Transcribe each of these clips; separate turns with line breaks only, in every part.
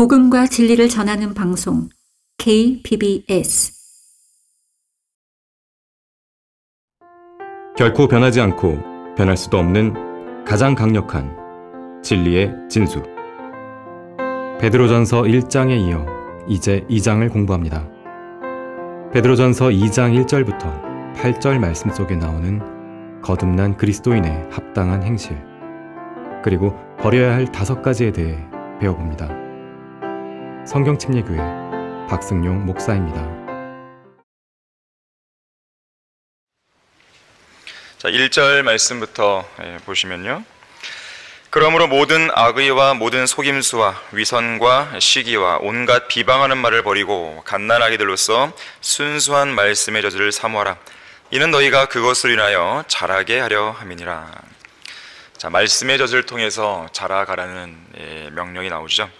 복음과 진리를 전하는 방송 KBS.
결코 변하지 않고 변할 수도 없는 가장 강력한 진리의 진수. 베드로전서 1장에 이어 이제 2장을 공부합니다. 베드로전서 2장 1절부터 8절 말씀 속에 나오는 거듭난 그리스도인의 합당한 행실, 그리고 버려야 할 5가지에 대해 배워봅니다. 성경침례교회 박승용 목사입니다.
자, 1절 말씀부터 보시면요. 그러므로 모든 악의와 모든 속임수와 위선과 시기와 온갖 비방하는 말을 버리고 갓난아기들로서 순수한 말씀의 젖을 사모하라. 이는 너희가 그것을 인하여 자라게 하려 함이니라. 자, 말씀의 젖을 통해서 자라가라는 명령이 나오죠.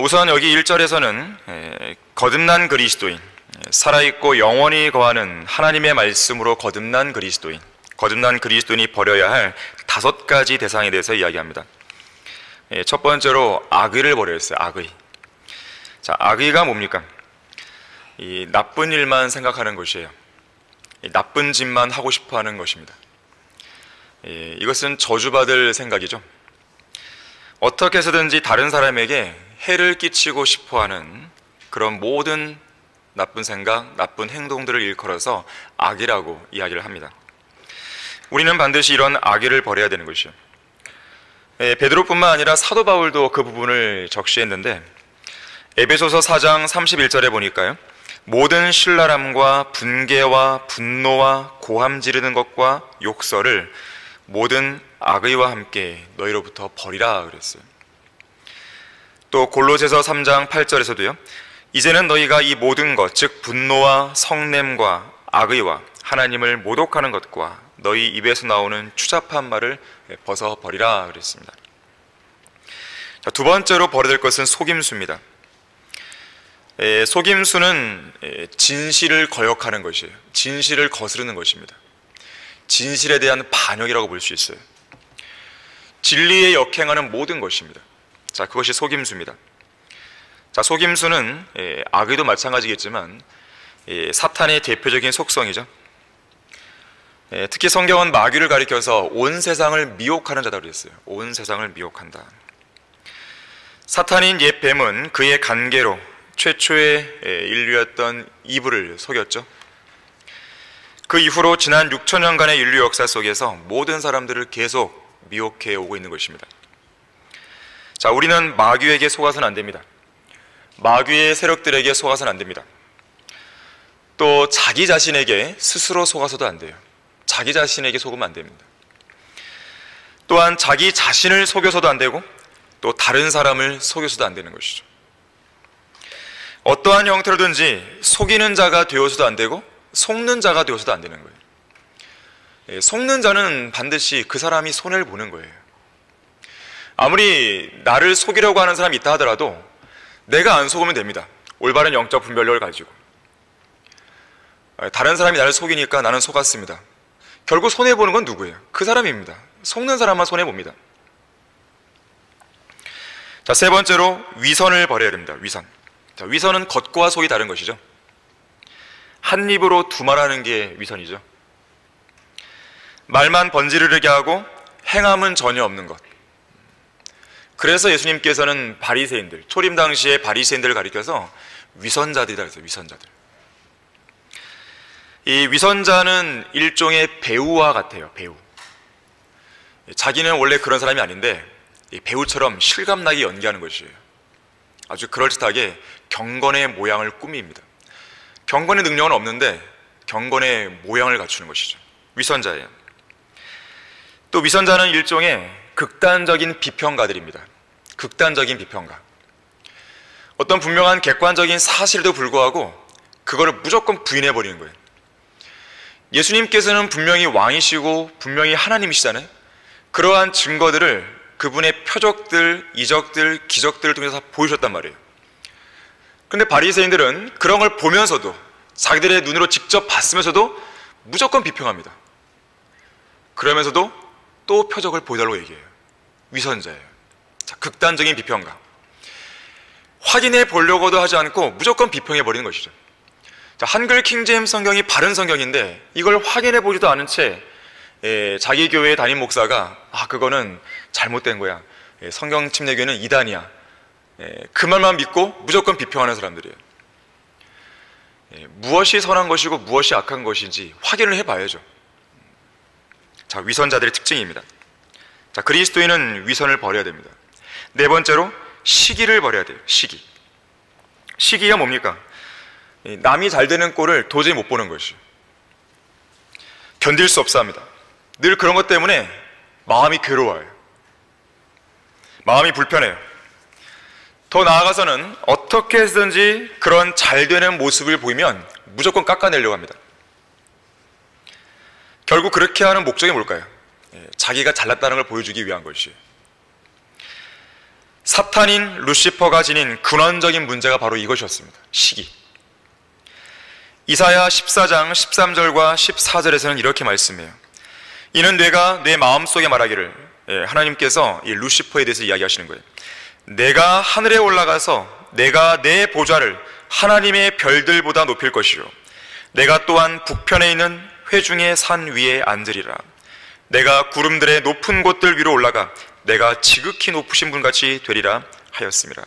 우선 여기 1절에서는 거듭난 그리스도인, 살아있고 영원히 거하는 하나님의 말씀으로 거듭난 그리스도인이 버려야 할 5가지 대상에 대해서 이야기합니다. 첫 번째로 악의를 버려야 했어요. 악의. 자, 악의가 뭡니까? 이 나쁜 일만 생각하는 것이에요. 이 나쁜 짓만 하고 싶어 하는 것입니다. 이것은 저주받을 생각이죠. 어떻게 해서든지 다른 사람에게 해를 끼치고 싶어 하는 그런 모든 나쁜 생각, 나쁜 행동들을 일컬어서 악이라고 이야기를 합니다. 우리는 반드시 이런 악의를 버려야 되는 것이죠. 베드로뿐만 아니라 사도 바울도 그 부분을 적시했는데, 에베소서 4장 31절에 보니까요, 모든 신랄함과 분개와 분노와 고함 지르는 것과 욕설을 모든 악의와 함께 너희로부터 버리라 그랬어요. 또 골로새서 3장 8절에서도요, 이제는 너희가 이 모든 것, 즉 분노와 성냄과 악의와 하나님을 모독하는 것과 너희 입에서 나오는 추잡한 말을 벗어버리라 그랬습니다. 자, 두 번째로 버려야 될 것은 속임수입니다. 속임수는 진실을 거역하는 것이에요. 진실을 거스르는 것입니다. 진실에 대한 반역이라고 볼 수 있어요. 진리에 역행하는 모든 것입니다. 자, 그것이 속임수입니다. 자, 속임수는 악의도 마찬가지겠지만 사탄의 대표적인 속성이죠. 특히 성경은 마귀를 가리켜서 온 세상을 미혹하는 자라고 했어요. 온 세상을 미혹한다. 사탄인 옛 뱀은 그의 간계로 최초의 인류였던 이브를 속였죠. 그 이후로 지난 6천년간의 인류 역사 속에서 모든 사람들을 계속 미혹해 오고 있는 것입니다. 자, 우리는 마귀에게 속아서는 안 됩니다. 마귀의 세력들에게 속아서는 안 됩니다. 또 자기 자신에게 스스로 속아서도 안 돼요. 자기 자신에게 속으면 안 됩니다. 또한 자기 자신을 속여서도 안 되고 또 다른 사람을 속여서도 안 되는 것이죠. 어떠한 형태로든지 속이는 자가 되어서도 안 되고 속는 자가 되어서도 안 되는 거예요. 속는 자는 반드시 그 사람이 손해를 보는 거예요. 아무리 나를 속이려고 하는 사람이 있다 하더라도 내가 안 속으면 됩니다. 올바른 영적 분별력을 가지고. 다른 사람이 나를 속이니까 나는 속았습니다. 결국 손해보는 건 누구예요? 그 사람입니다. 속는 사람만 손해봅니다. 자, 세 번째로 위선을 버려야 됩니다. 위선. 자, 위선은 겉과 속이 다른 것이죠. 한 입으로 두말하는 게 위선이죠. 말만 번지르르게 하고 행함은 전혀 없는 것. 그래서 예수님께서는 바리새인들, 초림 당시에 바리새인들을 가리켜서 위선자들이라 했어요. 위선자들. 이 위선자는 일종의 배우와 같아요. 배우. 자기는 원래 그런 사람이 아닌데 이 배우처럼 실감나게 연기하는 것이에요. 아주 그럴듯하게 경건의 모양을 꾸밉니다. 경건의 능력은 없는데 경건의 모양을 갖추는 것이죠. 위선자예요. 또 위선자는 일종의 극단적인 비평가들입니다. 극단적인 비평가. 어떤 분명한 객관적인 사실에도 불구하고 그거를 무조건 부인해버리는 거예요. 예수님께서는 분명히 왕이시고 분명히 하나님이시잖아요. 그러한 증거들을 그분의 표적들, 이적들, 기적들을 통해서 보여주셨단 말이에요. 그런데 바리새인들은 그런 걸 보면서도 자기들의 눈으로 직접 봤으면서도 무조건 비평합니다. 그러면서도 또 표적을 보여달라고 얘기해요. 위선자예요. 자, 극단적인 비평가. 확인해 보려고도 하지 않고 무조건 비평해 버리는 것이죠. 자, 한글 킹제임스 성경이 바른 성경인데 이걸 확인해 보지도 않은 채 자기 교회의 담임 목사가 그거는 잘못된 거야, 성경 침례교회는 이단이야, 그 말만 믿고 무조건 비평하는 사람들이에요. 무엇이 선한 것이고 무엇이 악한 것인지 확인을 해봐야죠. 자, 위선자들의 특징입니다. 자, 그리스도인은 위선을 버려야 됩니다. 네 번째로 시기를 버려야 돼요. 시기가 뭡니까? 남이 잘 되는 꼴을 도저히 못 보는 것이죠. 견딜 수 없어 합니다. 늘 그런 것 때문에 마음이 괴로워요. 마음이 불편해요. 더 나아가서는 어떻게 해서든지 그런 잘 되는 모습을 보이면 무조건 깎아내려고 합니다. 결국 그렇게 하는 목적이 뭘까요? 자기가 잘났다는 걸 보여주기 위한 것이에요. 사탄인 루시퍼가 지닌 근원적인 문제가 바로 이것이었습니다. 시기. 이사야 14장 13절과 14절에서는 이렇게 말씀해요. 이는 내가 내 마음속에 말하기를, 하나님께서 이 루시퍼에 대해서 이야기하시는 거예요. 내가 하늘에 올라가서 내가 내 보좌를 하나님의 별들보다 높일 것이요 내가 또한 북편에 있는 회중의 산 위에 앉으리라. 내가 구름들의 높은 곳들 위로 올라가 내가 지극히 높으신 분같이 되리라 하였습니다.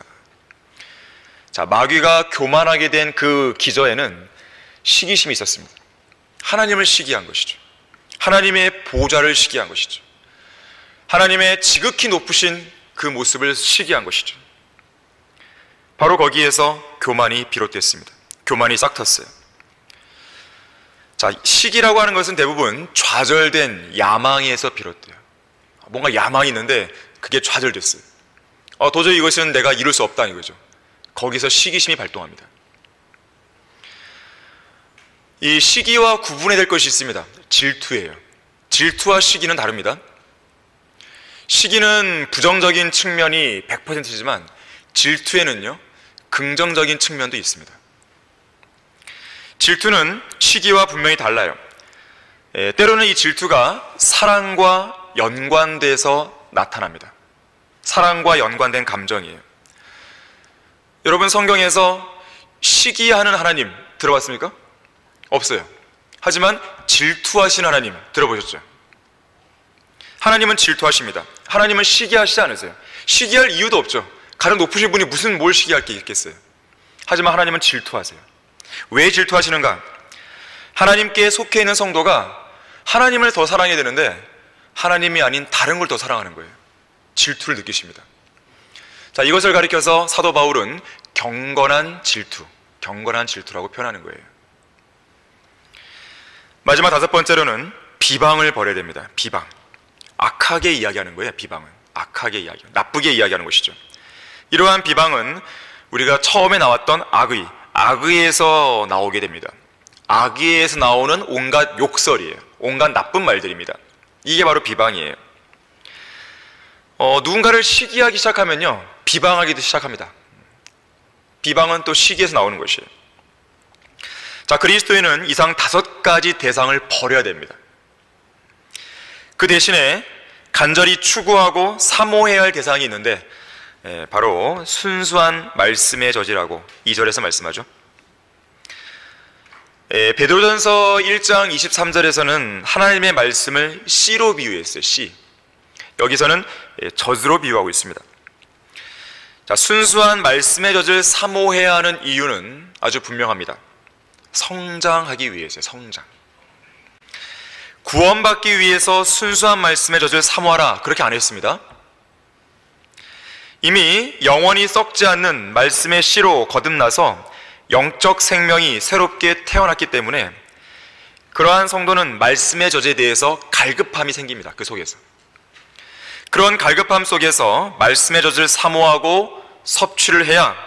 자, 마귀가 교만하게 된 그 기저에는 시기심이 있었습니다. 하나님을 시기한 것이죠. 하나님의 보좌를 시기한 것이죠. 하나님의 지극히 높으신 그 모습을 시기한 것이죠. 바로 거기에서 교만이 비롯됐습니다. 교만이 싹텄어요. 자, 시기라고 하는 것은 대부분 좌절된 야망에서 비롯돼요. 뭔가 야망이 있는데 그게 좌절됐어요. 도저히 이것은 내가 이룰 수 없다 이거죠. 거기서 시기심이 발동합니다. 이 시기와 구분해야 될 것이 있습니다. 질투예요. 질투와 시기는 다릅니다. 시기는 부정적인 측면이 100%지만 질투에는요, 긍정적인 측면도 있습니다. 질투는 시기와 분명히 달라요. 때로는 이 질투가 사랑과 연관돼서 나타납니다. 사랑과 연관된 감정이에요. 여러분, 성경에서 시기하는 하나님 들어봤습니까? 없어요. 하지만 질투하신 하나님 들어보셨죠? 하나님은 질투하십니다. 하나님은 시기하시지 않으세요. 시기할 이유도 없죠. 가장 높으신 분이 무슨 뭘 시기할 게 있겠어요. 하지만 하나님은 질투하세요. 왜 질투하시는가? 하나님께 속해 있는 성도가 하나님을 더 사랑해야 되는데 하나님이 아닌 다른 걸 더 사랑하는 거예요. 질투를 느끼십니다. 자, 이것을 가리켜서 사도 바울은 경건한 질투라고 표현하는 거예요. 마지막 다섯 번째로는 비방을 버려야 됩니다. 비방. 악하게 이야기하는 거예요. 비방은 악하게 이야기하는, 나쁘게 이야기하는 것이죠. 이러한 비방은 우리가 처음에 나왔던 악의에서 나오게 됩니다. 악의에서 나오는 온갖 욕설이에요. 온갖 나쁜 말들입니다. 이게 바로 비방이에요. 누군가를 시기하기 시작하면요, 비방하기도 시작합니다. 비방은 또 시기에서 나오는 것이에요. 자, 그리스도인은 이상 5가지 대상을 버려야 됩니다. 그 대신에 간절히 추구하고 사모해야 할 대상이 있는데 바로 순수한 말씀의 저지라고 2절에서 말씀하죠. 베드로전서 1장 23절에서는 하나님의 말씀을 씨로 비유했어요. 씨. 여기서는 젖으로 비유하고 있습니다. 자, 순수한 말씀의 젖을 사모해야 하는 이유는 아주 분명합니다. 성장하기 위해서요. 성장. 구원받기 위해서 순수한 말씀의 젖을 사모하라, 그렇게 안 했습니다. 이미 영원히 썩지 않는 말씀의 씨로 거듭나서 영적 생명이 새롭게 태어났기 때문에 그러한 성도는 말씀의 젖에 대해서 갈급함이 생깁니다. 그 속에서. 그런 갈급함 속에서 말씀의 젖을 사모하고 섭취를 해야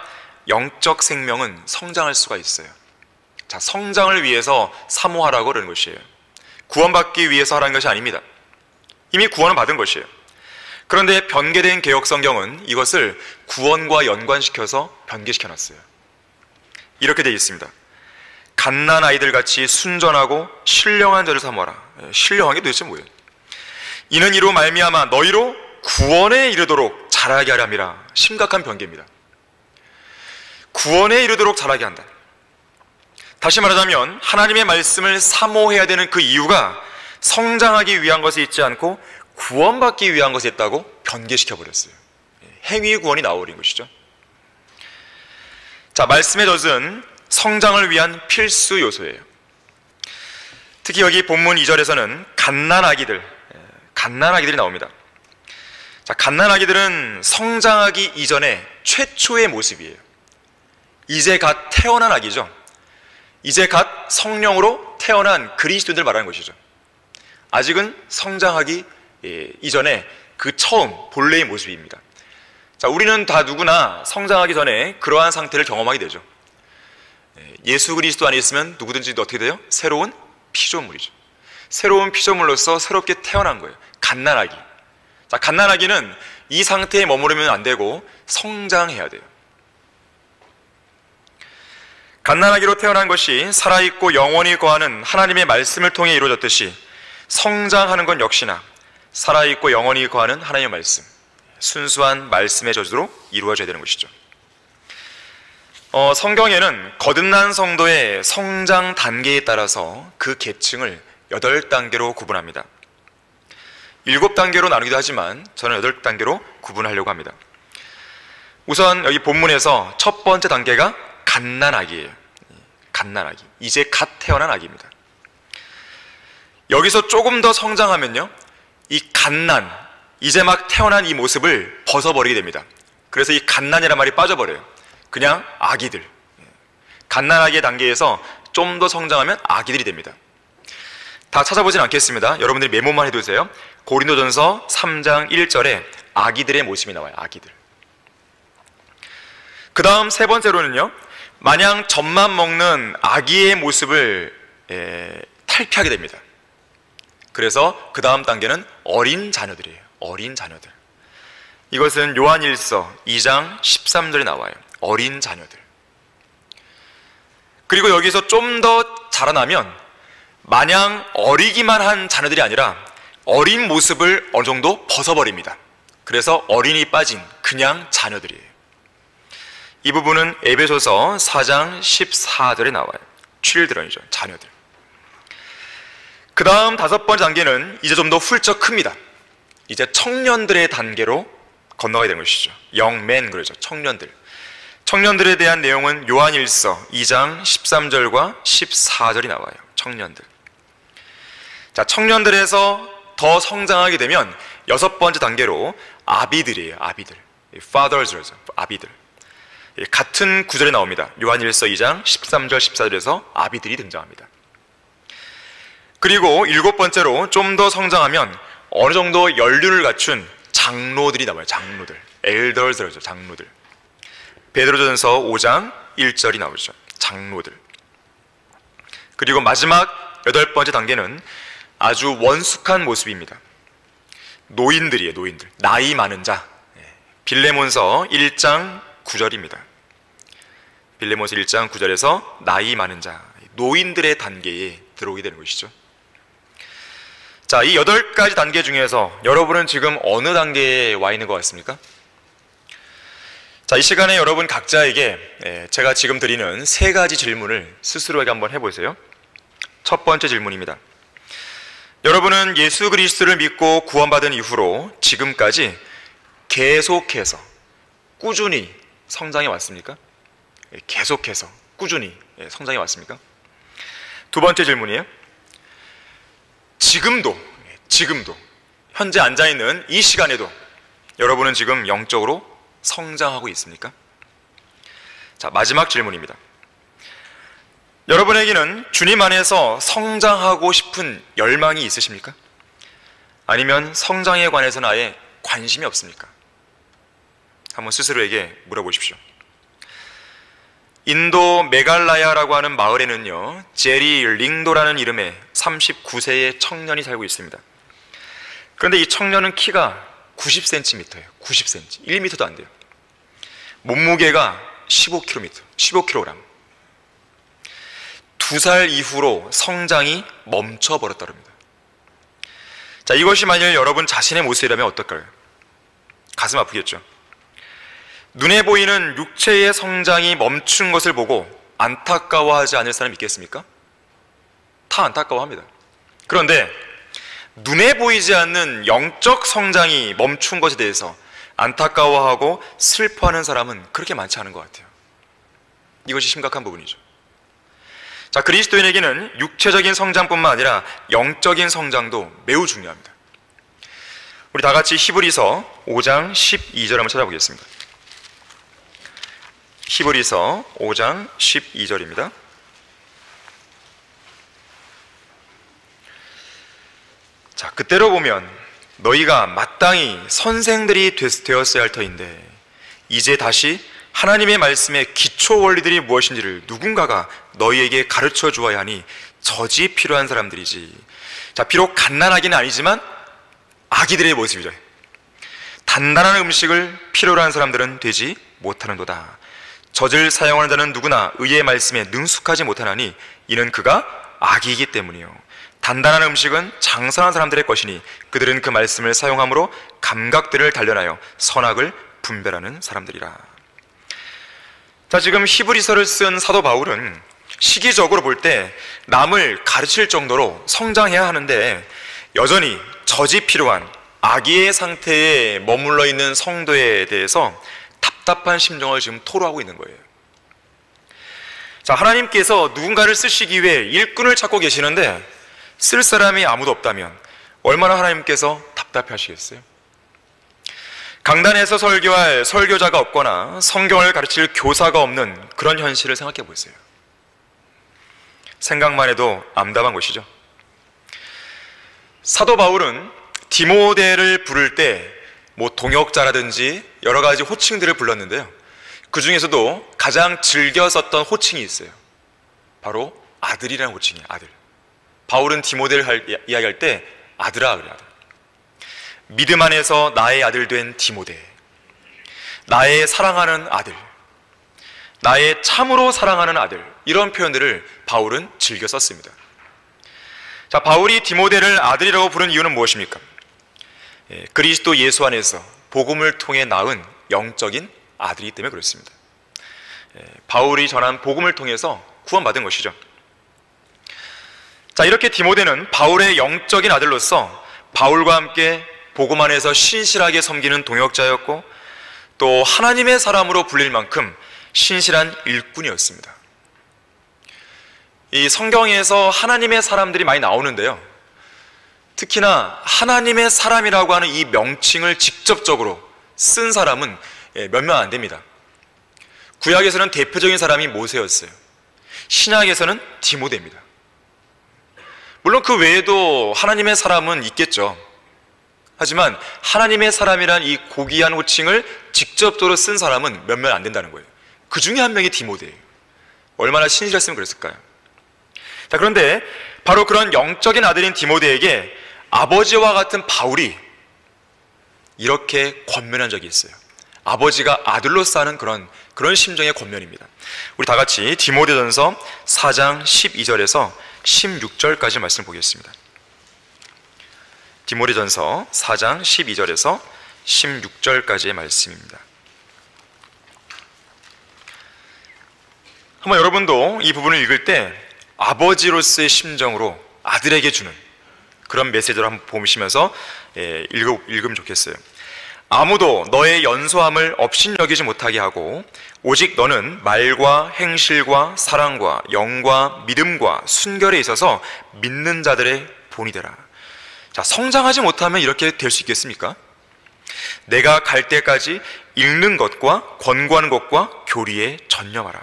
영적 생명은 성장할 수가 있어요. 자, 성장을 위해서 사모하라고 그러는 것이에요. 구원받기 위해서 하라는 것이 아닙니다. 이미 구원을 받은 것이에요. 그런데 변개된 개역성경은 이것을 구원과 연관시켜서 변개시켜놨어요. 이렇게 되어 있습니다. 갓난 아이들 같이 순전하고 신령한 자를 사모하라. 신령한 게 도대체 뭐예요? 이는 이로 말미암아 너희로 구원에 이르도록 자라게 하려 함이라. 심각한 변개입니다. 구원에 이르도록 자라게 한다. 다시 말하자면 하나님의 말씀을 사모해야 되는 그 이유가 성장하기 위한 것에 있지 않고 구원받기 위한 것에 있다고 변개시켜 버렸어요. 행위 구원이 나와버린 것이죠. 자, 말씀의 젖은 성장을 위한 필수 요소예요. 특히 여기 본문 2절에서는 갓난아기들이 나옵니다. 자, 갓난아기들은 성장하기 이전에 최초의 모습이에요. 이제 갓 태어난 아기죠. 이제 갓 성령으로 태어난 그리스도인들 말하는 것이죠. 아직은 성장하기 이전에 그 처음 본래의 모습입니다. 자, 우리는 다 누구나 성장하기 전에 그러한 상태를 경험하게 되죠. 예수 그리스도 안에 있으면 누구든지 어떻게 돼요? 새로운 피조물이죠. 새로운 피조물로서 새롭게 태어난 거예요. 갓난아기. 자, 갓난아기는 이 상태에 머무르면 안 되고 성장해야 돼요. 갓난아기로 태어난 것이 살아있고 영원히 거하는 하나님의 말씀을 통해 이루어졌듯이 성장하는 건 역시나 살아있고 영원히 거하는 하나님의 말씀, 순수한 말씀의 저주로 이루어져야 되는 것이죠. 성경에는 거듭난 성도의 성장 단계에 따라서 그 계층을 8단계로 구분합니다. 7단계로 나누기도 하지만 저는 8단계로 구분하려고 합니다. 우선 여기 본문에서 첫 번째 단계가 갓난아기예요. 갓난아기. 이제 갓 태어난 아기입니다. 여기서 조금 더 성장하면요, 이 갓난, 이제 막 태어난 이 모습을 벗어버리게 됩니다. 그래서 이 갓난이란 말이 빠져버려요. 그냥 아기들. 갓난아기의 단계에서 좀 더 성장하면 아기들이 됩니다. 다 찾아보진 않겠습니다. 여러분들이 메모만 해두세요. 고린도전서 3장 1절에 아기들의 모습이 나와요. 아기들. 그 다음 세 번째로는요, 마냥 젖만 먹는 아기의 모습을 탈피하게 됩니다. 그래서 그 다음 단계는 어린 자녀들이에요. 어린 자녀들. 이것은 요한일서 2장 13절에 나와요. 어린 자녀들. 그리고 여기서 좀 더 자라나면 마냥 어리기만 한 자녀들이 아니라 어린 모습을 어느 정도 벗어버립니다. 그래서 어린이 빠진 그냥 자녀들이에요. 이 부분은 에베소서 4장 14절에 나와요. children이죠. 자녀들. 그 다음 5번째 단계는 이제 좀 더 훌쩍 큽니다. 이제 청년들의 단계로 건너가야 되는 것이죠. young men 그러죠. 청년들. 청년들에 대한 내용은 요한일서 2장 13절과 14절이 나와요. 청년들. 자, 청년들에서 더 성장하게 되면 6번째 단계로 아비들이에요. 아비들. fathers죠. 아비들. 같은 구절에 나옵니다. 요한일서 2장 13절 14절에서 아비들이 등장합니다. 그리고 7번째로 좀 더 성장하면 어느 정도 연륜을 갖춘 장로들이 나와요. 장로들. 엘더스죠. 장로들. 베드로전서 5장 1절이 나오죠. 장로들. 그리고 마지막 8번째 단계는 아주 원숙한 모습입니다. 노인들이에요. 노인들. 나이 많은 자. 빌레몬서 1장 9절입니다. 빌레몬서 1장 9절에서 나이 많은 자, 노인들의 단계에 들어오게 되는 것이죠. 자, 이 8가지 단계 중에서 여러분은 지금 어느 단계에 와 있는 것 같습니까? 자, 이 시간에 여러분 각자에게 제가 지금 드리는 3가지 질문을 스스로에게 한번 해보세요. 첫 번째 질문입니다. 여러분은 예수 그리스도를 믿고 구원받은 이후로 지금까지 계속해서 꾸준히 성장해 왔습니까? 계속해서 꾸준히 성장해 왔습니까? 두 번째 질문이에요. 지금도 현재 앉아있는 이 시간에도 여러분은 지금 영적으로 성장하고 있습니까? 자, 마지막 질문입니다. 여러분에게는 주님 안에서 성장하고 싶은 열망이 있으십니까? 아니면 성장에 관해서는 아예 관심이 없습니까? 한번 스스로에게 물어보십시오. 인도 메갈라야라고 하는 마을에는요, 제리 링도라는 이름의 39세의 청년이 살고 있습니다. 그런데 이 청년은 키가 90cm예요. 90cm. 1m도 안 돼요. 몸무게가 15kg. 2살 이후로 성장이 멈춰버렸다고 합니다. 자, 이것이 만일 여러분 자신의 모습이라면 어떨까요? 가슴 아프겠죠? 눈에 보이는 육체의 성장이 멈춘 것을 보고 안타까워하지 않을 사람이 있겠습니까? 다 안타까워합니다. 그런데 눈에 보이지 않는 영적 성장이 멈춘 것에 대해서 안타까워하고 슬퍼하는 사람은 그렇게 많지 않은 것 같아요. 이것이 심각한 부분이죠. 자, 그리스도인에게는 육체적인 성장뿐만 아니라 영적인 성장도 매우 중요합니다. 우리 다 같이 히브리서 5장 12절 한번 찾아보겠습니다. 히브리서 5장 12절입니다. 자, 그때로 보면 너희가 마땅히 선생들이 되었어야 할 터인데 이제 다시 하나님의 말씀의 기초 원리들이 무엇인지를 누군가가 너희에게 가르쳐 주어야 하니 젖이 필요한 사람들이지. 자, 비록 갓난아기는 아니지만 아기들의 모습이죠. 단단한 음식을 필요로 하는 사람들은 되지 못하는도다. 젖을 사용하는 자는 누구나 의의 말씀에 능숙하지 못하나니 이는 그가 아기이기 때문이요. 단단한 음식은 장성한 사람들의 것이니 그들은 그 말씀을 사용함으로 감각들을 단련하여 선악을 분별하는 사람들이라. 자, 지금 히브리서를 쓴 사도 바울은 시기적으로 볼 때 남을 가르칠 정도로 성장해야 하는데 여전히 젖이 필요한 아기의 상태에 머물러 있는 성도에 대해서 답답한 심정을 지금 토로하고 있는 거예요. 자, 하나님께서 누군가를 쓰시기 위해 일꾼을 찾고 계시는데 쓸 사람이 아무도 없다면 얼마나 하나님께서 답답해 하시겠어요? 강단에서 설교할 설교자가 없거나 성경을 가르칠 교사가 없는 그런 현실을 생각해 보세요. 생각만 해도 암담한 것이죠. 사도 바울은 디모데를 부를 때 동역자라든지 여러 가지 호칭들을 불렀는데요. 그 중에서도 가장 즐겨 썼던 호칭이 있어요. 바로 아들이라는 호칭이에요. 아들. 바울은 디모데를 이야기할 때 아들아 그래요. 아들. 믿음 안에서 나의 아들 된 디모데, 나의 사랑하는 아들, 나의 참으로 사랑하는 아들, 이런 표현들을 바울은 즐겨 썼습니다. 자, 바울이 디모데를 아들이라고 부른 이유는 무엇입니까? 그리스도 예수 안에서 복음을 통해 낳은 영적인 아들이기 때문에 그렇습니다. 바울이 전한 복음을 통해서 구원받은 것이죠. 자, 이렇게 디모데는 바울의 영적인 아들로서 바울과 함께 복음 안에서 신실하게 섬기는 동역자였고 또 하나님의 사람으로 불릴 만큼 신실한 일꾼이었습니다. 이 성경에서 하나님의 사람들이 많이 나오는데요, 특히나 하나님의 사람이라고 하는 이 명칭을 직접적으로 쓴 사람은 몇 명 안 됩니다. 구약에서는 대표적인 사람이 모세였어요. 신약에서는 디모데입니다. 물론 그 외에도 하나님의 사람은 있겠죠. 하지만 하나님의 사람이란 이 고귀한 호칭을 직접적으로 쓴 사람은 몇 명 안 된다는 거예요. 그 중에 한 명이 디모데예요. 얼마나 신실했으면 그랬을까요? 자, 그런데 바로 그런 영적인 아들인 디모데에게 아버지와 같은 바울이 이렇게 권면한 적이 있어요. 아버지가 아들로서 하는 그런 심정의 권면입니다. 우리 다 같이 디모데전서 4장 12절에서 16절까지 말씀 보겠습니다. 디모데전서 4장 12절에서 16절까지의 말씀입니다. 한번 여러분도 이 부분을 읽을 때 아버지로서의 심정으로 아들에게 주는 그런 메시지를 한번 보시면서 읽으면 좋겠어요. 아무도 너의 연소함을 업신여기지 못하게 하고 오직 너는 말과 행실과 사랑과 영과 믿음과 순결에 있어서 믿는 자들의 본이 되라. 자, 성장하지 못하면 이렇게 될 수 있겠습니까? 내가 갈 때까지 읽는 것과 권고하는 것과 교리에 전념하라.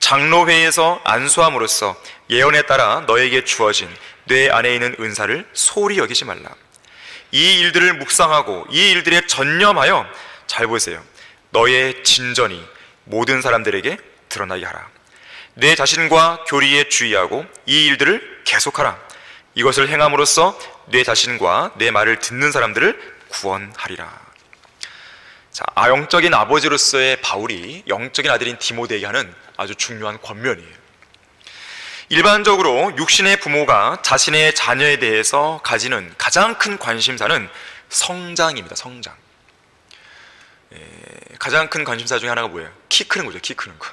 장로회에서 안수함으로써 예언에 따라 너에게 주어진 뇌 안에 있는 은사를 소홀히 여기지 말라. 이 일들을 묵상하고 이 일들에 전념하여, 잘 보세요, 너의 진전이 모든 사람들에게 드러나게 하라. 내 자신과 교리에 주의하고 이 일들을 계속하라. 이것을 행함으로써 내 자신과 내 말을 듣는 사람들을 구원하리라. 자, 영적인 아버지로서의 바울이 영적인 아들인 디모데에게 하는 아주 중요한 권면이에요. 일반적으로 육신의 부모가 자신의 자녀에 대해서 가지는 가장 큰 관심사는 성장입니다. 성장. 가장 큰 관심사 중에 하나가 뭐예요? 키 크는 거죠. 키 크는 거.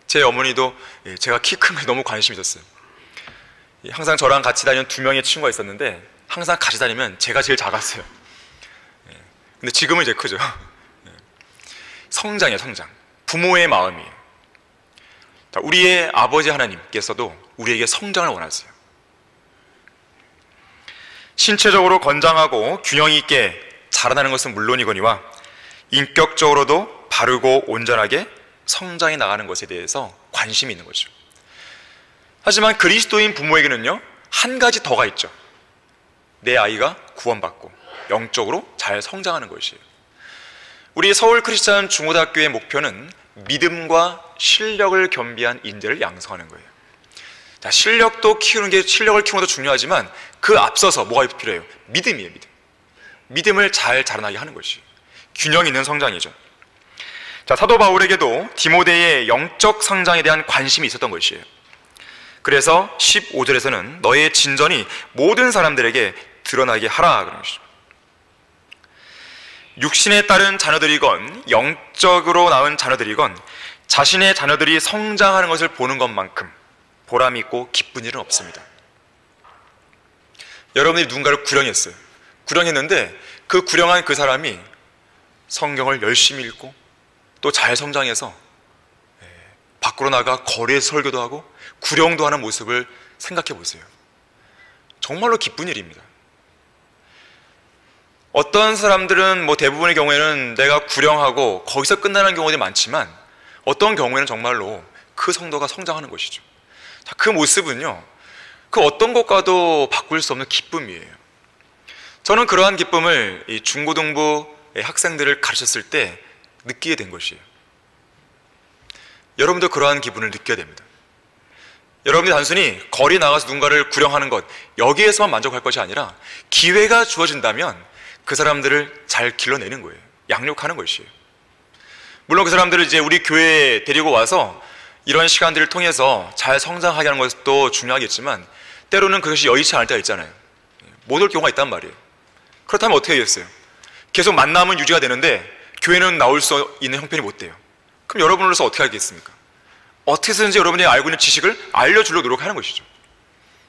제 어머니도 제가 키 큰 게 너무 관심이 있었어요. 항상 저랑 같이 다니는 2명의 친구가 있었는데 항상 같이 다니면 제가 제일 작았어요. 근데 지금은 이제 크죠. 성장이에요, 성장. 부모의 마음이에요. 우리의 아버지 하나님께서도 우리에게 성장을 원하세요. 신체적으로 건장하고 균형 있게 자라나는 것은 물론이거니와 인격적으로도 바르고 온전하게 성장해 나가는 것에 대해서 관심이 있는 거죠. 하지만 그리스도인 부모에게는요, 한 가지 더가 있죠. 내 아이가 구원받고 영적으로 잘 성장하는 것이에요. 우리 서울 크리스찬 중고등학교의 목표는 믿음과 실력을 겸비한 인재를 양성하는 거예요. 자, 실력을 키우는 것도 중요하지만 그 앞서서 뭐가 필요해요? 믿음이에요, 믿음. 믿음을 잘 자라나게 하는 것이 균형 있는 성장이죠. 자, 사도 바울에게도 디모데의 영적 성장에 대한 관심이 있었던 것이에요. 그래서 15절에서는 너의 진전이 모든 사람들에게 드러나게 하라 그런 것이죠. 육신에 따른 자녀들이건 영적으로 낳은 자녀들이건 자신의 자녀들이 성장하는 것을 보는 것만큼 보람 있고 기쁜 일은 없습니다. 여러분들이 누군가를 구령했어요. 구령했는데 그 구령한 그 사람이 성경을 열심히 읽고 또 잘 성장해서 밖으로 나가 거리에서 설교도 하고 구령도 하는 모습을 생각해 보세요. 정말로 기쁜 일입니다. 어떤 사람들은 대부분의 경우에는 내가 구령하고 거기서 끝나는 경우들이 많지만 어떤 경우에는 정말로 그 성도가 성장하는 것이죠. 자, 그 모습은요, 그 어떤 것과도 바꿀 수 없는 기쁨이에요. 저는 그러한 기쁨을 이 중고등부 학생들을 가르쳤을 때 느끼게 된 것이에요. 여러분도 그러한 기분을 느껴야 됩니다. 여러분이 단순히 거리 나가서 누군가를 구령하는 것, 여기에서만 만족할 것이 아니라 기회가 주어진다면 그 사람들을 잘 길러내는 거예요. 양육하는 것이에요. 물론 그 사람들을 이제 우리 교회에 데리고 와서 이런 시간들을 통해서 잘 성장하게 하는 것도 중요하겠지만 때로는 그것이 여의치 않을 때가 있잖아요. 못 올 경우가 있단 말이에요. 그렇다면 어떻게 하겠어요? 계속 만남은 유지가 되는데 교회는 나올 수 있는 형편이 못 돼요. 그럼 여러분으로서 어떻게 하겠습니까? 어떻게든지 여러분이 알고 있는 지식을 알려주려고 노력하는 것이죠.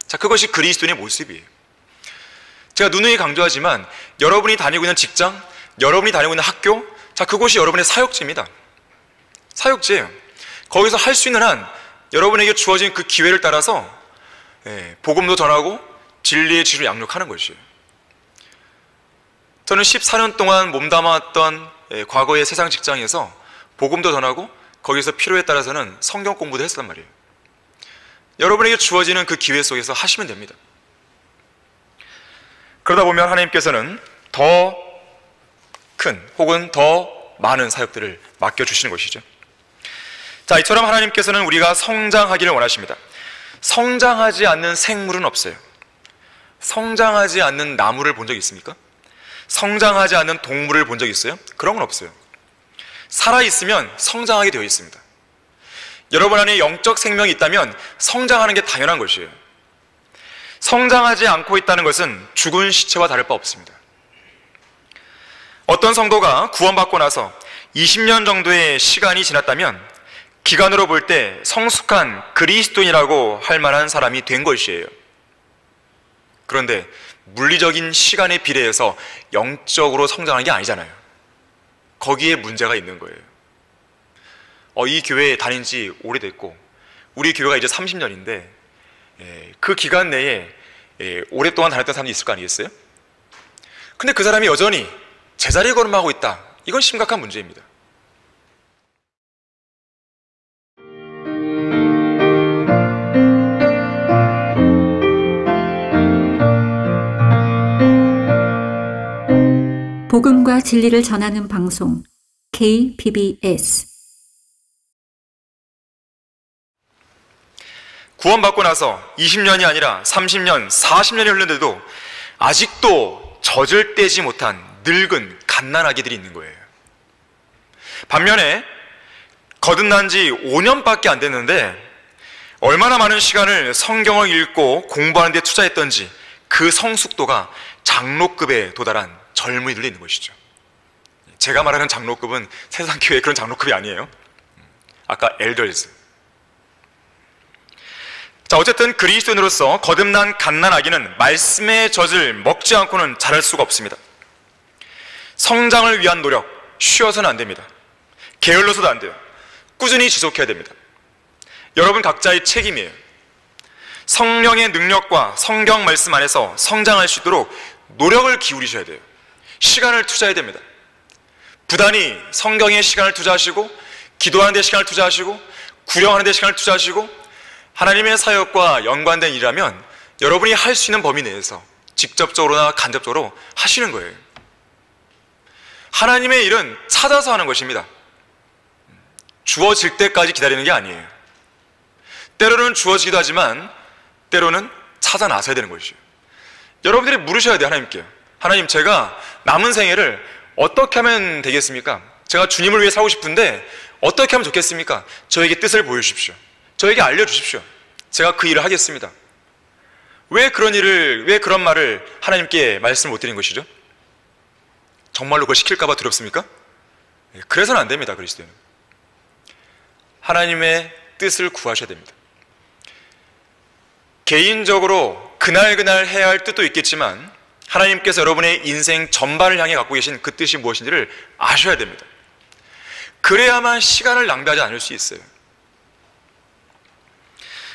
자, 그것이 그리스도인의 모습이에요. 제가 누누이 강조하지만 여러분이 다니고 있는 직장, 여러분이 다니고 있는 학교, 자, 그곳이 여러분의 사역지입니다. 사역지예요. 거기서 할 수 있는 한 여러분에게 주어진 그 기회를 따라서 복음도 전하고 진리의 지를 양육하는 것이에요. 저는 14년 동안 몸담았던 과거의 세상 직장에서 복음도 전하고 거기서 필요에 따라서는 성경 공부도 했단 말이에요. 여러분에게 주어지는 그 기회 속에서 하시면 됩니다. 그러다 보면 하나님께서는 더 큰 혹은 더 많은 사역들을 맡겨주시는 것이죠. 자, 이처럼 하나님께서는 우리가 성장하기를 원하십니다. 성장하지 않는 생물은 없어요. 성장하지 않는 나무를 본 적 있습니까? 성장하지 않는 동물을 본 적 있어요? 그런 건 없어요. 살아있으면 성장하게 되어 있습니다. 여러분 안에 영적 생명이 있다면 성장하는 게 당연한 것이에요. 성장하지 않고 있다는 것은 죽은 시체와 다를 바 없습니다. 어떤 성도가 구원받고 나서 20년 정도의 시간이 지났다면 기간으로 볼 때 성숙한 그리스도인이라고 할 만한 사람이 된 것이에요. 그런데 물리적인 시간에 비례해서 영적으로 성장하는 게 아니잖아요. 거기에 문제가 있는 거예요. 이 교회에 다닌 지 오래됐고 우리 교회가 이제 30년인데 그 기간 내에 오랫동안 다녔던 사람이 있을 거 아니겠어요? 근데 그 사람이 여전히 제자리 걸음하고 있다. 이건 심각한 문제입니다.
복음과 진리를 전하는 방송 KBS.
구원받고 나서 20년이 아니라 30년, 40년이 흘렀는데도 아직도 젖을 떼지 못한 늙은 갓난아기들이 있는 거예요. 반면에 거듭난 지 5년밖에 안 됐는데 얼마나 많은 시간을 성경을 읽고 공부하는 데 투자했던지 그 성숙도가 장로급에 도달한 젊은이들이 있는 것이죠. 제가 말하는 장로급은 세상 교회 그런 장로급이 아니에요. 아까 엘더즈. 자, 어쨌든 그리스도인으로서 거듭난 갓난아기는 말씀의 젖을 먹지 않고는 자랄 수가 없습니다. 성장을 위한 노력, 쉬어서는 안 됩니다. 게을러서도 안 돼요. 꾸준히 지속해야 됩니다. 여러분 각자의 책임이에요. 성령의 능력과 성경 말씀 안에서 성장할 수 있도록 노력을 기울이셔야 돼요. 시간을 투자해야 됩니다. 부단히 성경에 시간을 투자하시고, 기도하는 데 시간을 투자하시고, 구령하는 데 시간을 투자하시고, 하나님의 사역과 연관된 일이라면 여러분이 할 수 있는 범위 내에서 직접적으로나 간접적으로 하시는 거예요. 하나님의 일은 찾아서 하는 것입니다. 주어질 때까지 기다리는 게 아니에요. 때로는 주어지기도 하지만 때로는 찾아 나서야 되는 것이죠. 여러분들이 물으셔야 돼요. 하나님께. 하나님, 제가 남은 생애를 어떻게 하면 되겠습니까? 제가 주님을 위해 살고 싶은데 어떻게 하면 좋겠습니까? 저에게 뜻을 보여주십시오. 저에게 알려주십시오. 제가 그 일을 하겠습니다. 왜 그런 말을 하나님께 말씀을 못 드린 것이죠? 정말로 그걸 시킬까봐 두렵습니까? 그래서는 안 됩니다. 그리스도인은 하나님의 뜻을 구하셔야 됩니다. 개인적으로 그날 해야 할 뜻도 있겠지만 하나님께서 여러분의 인생 전반을 향해 갖고 계신 그 뜻이 무엇인지를 아셔야 됩니다. 그래야만 시간을 낭비하지 않을 수 있어요.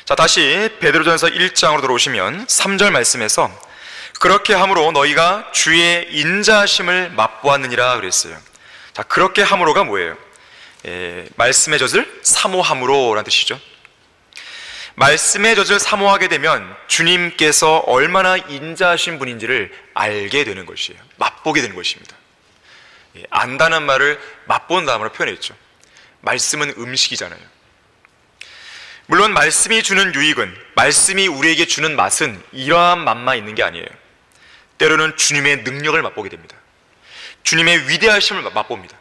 자, 다시 베드로전서 1장으로 들어오시면 3절 말씀에서 그렇게 함으로 너희가 주의 인자하심을 맛보았느니라 그랬어요. 자, 그렇게 함으로가 뭐예요? 말씀의 젖을 사모함으로 라는 뜻이죠. 말씀의 젖을 사모하게 되면 주님께서 얼마나 인자하신 분인지를 알게 되는 것이에요. 맛보게 되는 것입니다. 안다는 말을 맛본 다음으로 표현했죠. 말씀은 음식이잖아요. 물론 말씀이 주는 유익은, 말씀이 우리에게 주는 맛은 이러한 맛만 있는 게 아니에요. 때로는 주님의 능력을 맛보게 됩니다. 주님의 위대하심을 맛봅니다.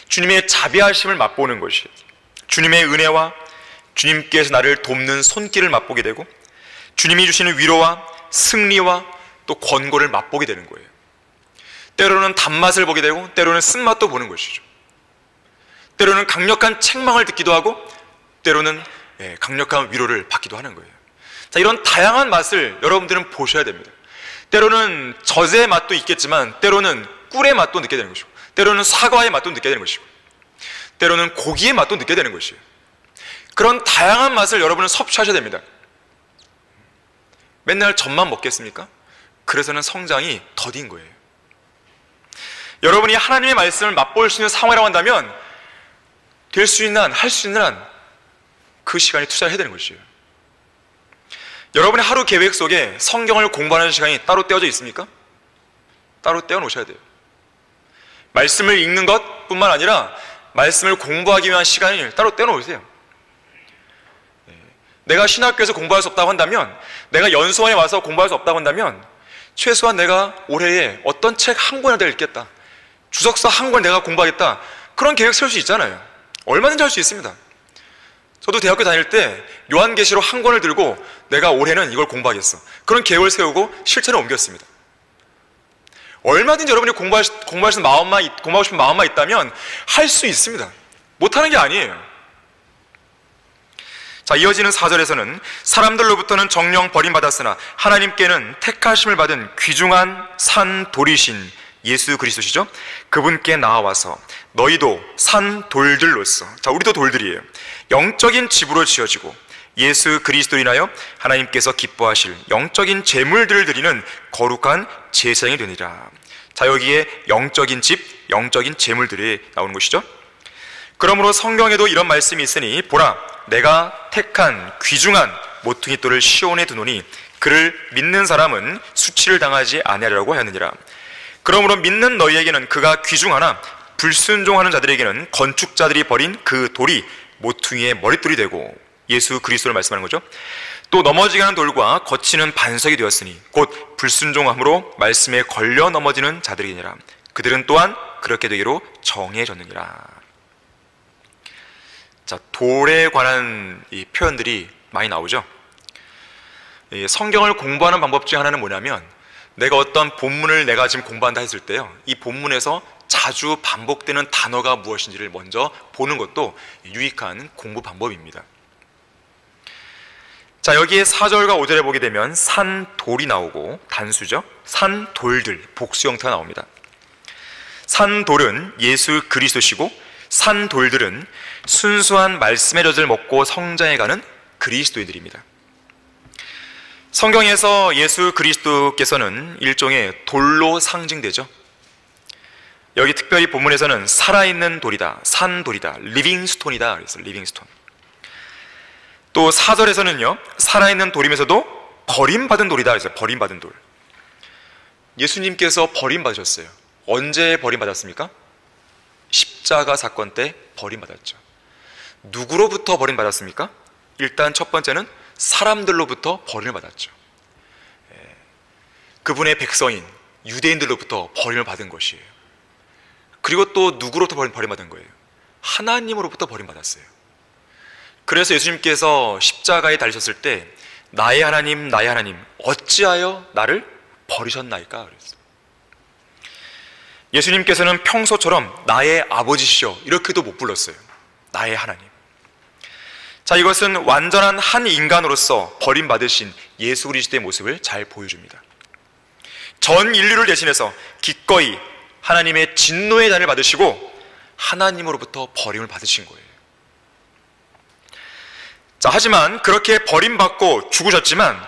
주님의 자비하심을 맛보는 것이에요. 주님의 은혜와 주님께서 나를 돕는 손길을 맛보게 되고, 주님이 주시는 위로와 승리와 또 권고를 맛보게 되는 거예요. 때로는 단맛을 보게 되고 때로는 쓴맛도 보는 것이죠. 때로는 강력한 책망을 듣기도 하고 때로는 강력한 위로를 받기도 하는 거예요. 자, 이런 다양한 맛을 여러분들은 보셔야 됩니다. 때로는 젖의 맛도 있겠지만 때로는 꿀의 맛도 느끼게 되는 것이고, 때로는 사과의 맛도 느끼게 되는 것이고, 때로는 고기의 맛도 느끼게 되는 것이에요. 그런 다양한 맛을 여러분은 섭취하셔야 됩니다. 맨날 젖만 먹겠습니까? 그래서는 성장이 더딘 거예요. 여러분이 하나님의 말씀을 맛볼 수 있는 상황이라고 한다면 될 수 있는 한, 할 수 있는 한 그 시간에 투자를 해야 되는 것이에요. 여러분의 하루 계획 속에 성경을 공부하는 시간이 따로 떼어져 있습니까? 따로 떼어 놓으셔야 돼요. 말씀을 읽는 것뿐만 아니라 말씀을 공부하기 위한 시간을 따로 떼어 놓으세요. 내가 신학교에서 공부할 수 없다고 한다면, 내가 연수원에 와서 공부할 수 없다고 한다면 최소한 내가 올해에 어떤 책 한 권이라도 읽겠다, 주석서 한 권 내가 공부하겠다, 그런 계획 세울 수 있잖아요. 얼마든지 할 수 있습니다. 저도 대학교 다닐 때 요한계시록 한 권을 들고 내가 올해는 이걸 공부하겠어, 그런 계획을 세우고 실천에 옮겼습니다. 얼마든지 여러분이 공부하고 싶은 마음만 있다면 할 수 있습니다. 못하는 게 아니에요. 자, 이어지는 4절에서는 사람들로부터는 정령 버림받았으나 하나님께는 택하심을 받은 귀중한 산 돌이신 예수 그리스도시죠. 그분께 나와서 너희도 산 돌들로서, 자, 우리도 돌들이에요, 영적인 집으로 지어지고 예수 그리스도로 인하여 하나님께서 기뻐하실 영적인 제물들을 드리는 거룩한 제사장이 되니라. 자, 여기에 영적인 집, 영적인 제물들이 나오는 것이죠. 그러므로 성경에도 이런 말씀이 있으니 보라, 내가 택한 귀중한 모퉁이 돌을 시온에 두노니 그를 믿는 사람은 수치를 당하지 아니하리라고 하였느니라. 그러므로 믿는 너희에게는 그가 귀중하나 불순종하는 자들에게는 건축자들이 버린 그 돌이 모퉁이의 머릿돌이 되고, 예수 그리스도를 말씀하는 거죠. 또 넘어지게 하는 돌과 거치는 반석이 되었으니 곧 불순종함으로 말씀에 걸려 넘어지는 자들이니라. 그들은 또한 그렇게 되기로 정해졌느니라. 자, 돌에 관한 이 표현들이 많이 나오죠. 이 성경을 공부하는 방법 중 하나는 뭐냐면, 내가 어떤 본문을 내가 지금 공부한다 했을 때요, 이 본문에서 자주 반복되는 단어가 무엇인지를 먼저 보는 것도 유익한 공부 방법입니다. 자, 여기에 4절과 5절에 보게 되면 산돌이 나오고, 단수죠. 산돌들, 복수 형태가 나옵니다. 산돌은 예수 그리스도시고, 산돌들은 순수한 말씀의 젖을 먹고 성장해가는 그리스도인들입니다. 성경에서 예수 그리스도께서는 일종의 돌로 상징되죠. 여기 특별히 본문에서는 살아있는 돌이다, 산돌이다, 리빙스톤이다 그랬어요. 리빙스톤. 또 4절에서는요, 살아있는 돌이면서도 버림받은 돌이다 그랬어요. 버림받은 돌. 예수님께서 버림받으셨어요. 언제 버림받았습니까? 십자가 사건 때 버림받았죠. 누구로부터 버림받았습니까? 일단 첫 번째는 사람들로부터 버림을 받았죠. 그분의 백성인 유대인들로부터 버림을 받은 것이에요. 그리고 또 누구로부터 버림받은 거예요? 하나님으로부터 버림받았어요. 그래서 예수님께서 십자가에 달리셨을 때 나의 하나님, 나의 하나님, 어찌하여 나를 버리셨나이까? 그랬어요. 예수님께서는 평소처럼 나의 아버지시여 이렇게도 못 불렀어요. 나의 하나님. 자, 이것은 완전한 한 인간으로서 버림받으신 예수 그리스도의 모습을 잘 보여줍니다. 전 인류를 대신해서 기꺼이 하나님의 진노의 단을 받으시고 하나님으로부터 버림을 받으신 거예요. 자, 하지만 그렇게 버림받고 죽으셨지만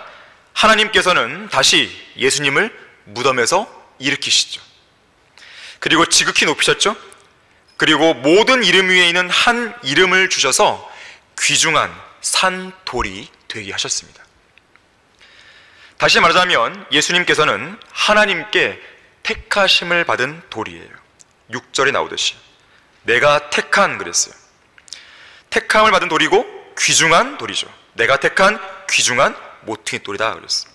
하나님께서는 다시 예수님을 무덤에서 일으키시죠. 그리고 지극히 높이셨죠. 그리고 모든 이름 위에 있는 한 이름을 주셔서 귀중한 산돌이 되게 하셨습니다. 다시 말하자면 예수님께서는 하나님께 택하심을 받은 돌이에요. 6절에 나오듯이 내가 택한 그랬어요. 택함을 받은 돌이고 귀중한 돌이죠. 내가 택한 귀중한 모퉁이 돌이다 그랬어요.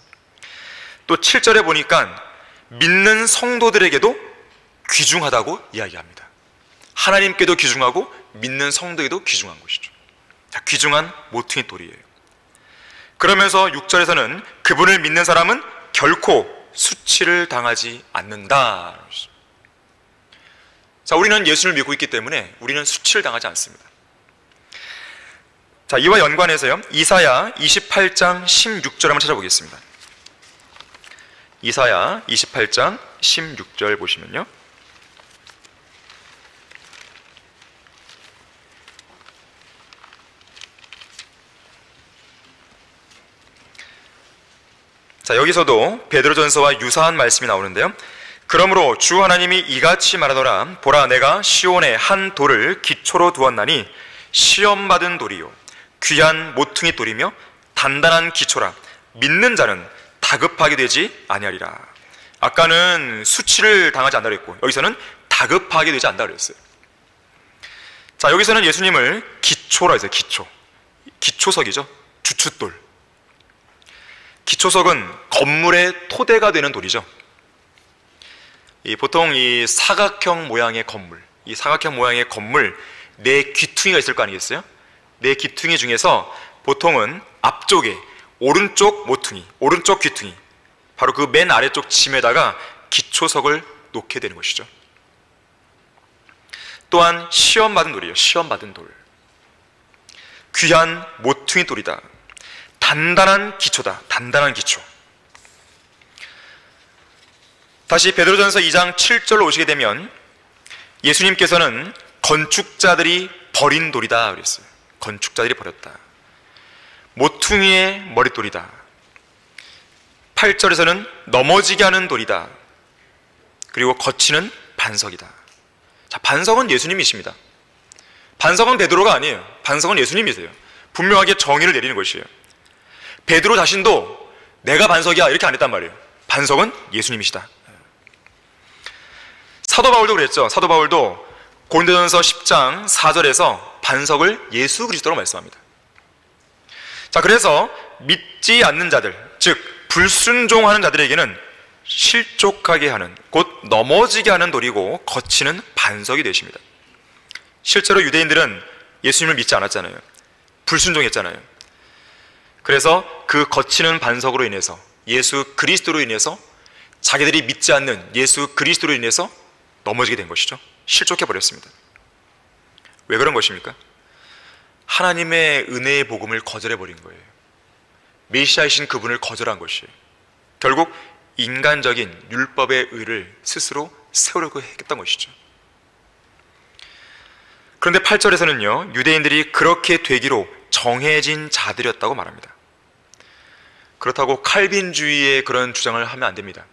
또 7절에 보니까 믿는 성도들에게도 귀중하다고 이야기합니다. 하나님께도 귀중하고 믿는 성도에게도 귀중한 것이죠. 자, 귀중한 모퉁이 돌이에요. 그러면서 6절에서는 그분을 믿는 사람은 결코 수치를 당하지 않는다. 자, 우리는 예수를 믿고 있기 때문에 우리는 수치를 당하지 않습니다. 자, 이와 연관해서요, 이사야 28장 16절 한번 찾아보겠습니다. 이사야 28장 16절 보시면요, 자, 여기서도 베드로전서와 유사한 말씀이 나오는데요. 그러므로 주 하나님이 이같이 말하노라. 보라, 내가 시온에 한 돌을 기초로 두었나니 시험받은 돌이요 귀한 모퉁이 돌이며 단단한 기초라. 믿는 자는 다급하게 되지 아니하리라. 아까는 수치를 당하지 않는다고 했고 여기서는 다급하게 되지 않는다고 했어요. 자, 여기서는 예수님을 기초라 했어요. 기초석이죠. 주춧돌. 기초석은 건물의 토대가 되는 돌이죠. 보통 이 사각형 모양의 건물, 이 사각형 모양의 건물 네 귀퉁이가 있을 거 아니겠어요? 네 귀퉁이 중에서 보통은 앞쪽에 오른쪽 모퉁이, 오른쪽 귀퉁이, 바로 그 맨 아래쪽 짐에다가 기초석을 놓게 되는 것이죠. 또한 시험받은 돌이에요. 시험받은 돌. 귀한 모퉁이 돌이다. 단단한 기초다. 단단한 기초. 다시 베드로전서 2장 7절로 오시게 되면 예수님께서는 건축자들이 버린 돌이다 그랬어요. 건축자들이 버렸다. 모퉁이의 머릿돌이다. 8절에서는 넘어지게 하는 돌이다. 그리고 거치는 반석이다. 자, 반석은 예수님이십니다. 반석은 베드로가 아니에요. 반석은 예수님이세요. 분명하게 정의를 내리는 것이에요. 베드로 자신도 내가 반석이야 이렇게 안 했단 말이에요. 반석은 예수님이시다. 사도 바울도 그랬죠. 사도 바울도 고린도전서 10장 4절에서 반석을 예수 그리스도로 말씀합니다. 자, 그래서 믿지 않는 자들, 즉 불순종하는 자들에게는 실족하게 하는, 곧 넘어지게 하는 돌이고 거치는 반석이 되십니다. 실제로 유대인들은 예수님을 믿지 않았잖아요. 불순종했잖아요. 그래서 그 거치는 반석으로 인해서, 예수 그리스도로 인해서, 자기들이 믿지 않는 예수 그리스도로 인해서 넘어지게 된 것이죠. 실족해 버렸습니다. 왜 그런 것입니까? 하나님의 은혜의 복음을 거절해 버린 거예요. 메시아이신 그분을 거절한 것이에요. 결국 인간적인 율법의 의를 스스로 세우려고 했던 것이죠. 그런데 8절에서는요, 유대인들이 그렇게 되기로 정해진 자들이었다고 말합니다. 그렇다고 칼빈주의의 그런 주장을 하면 안 됩니다.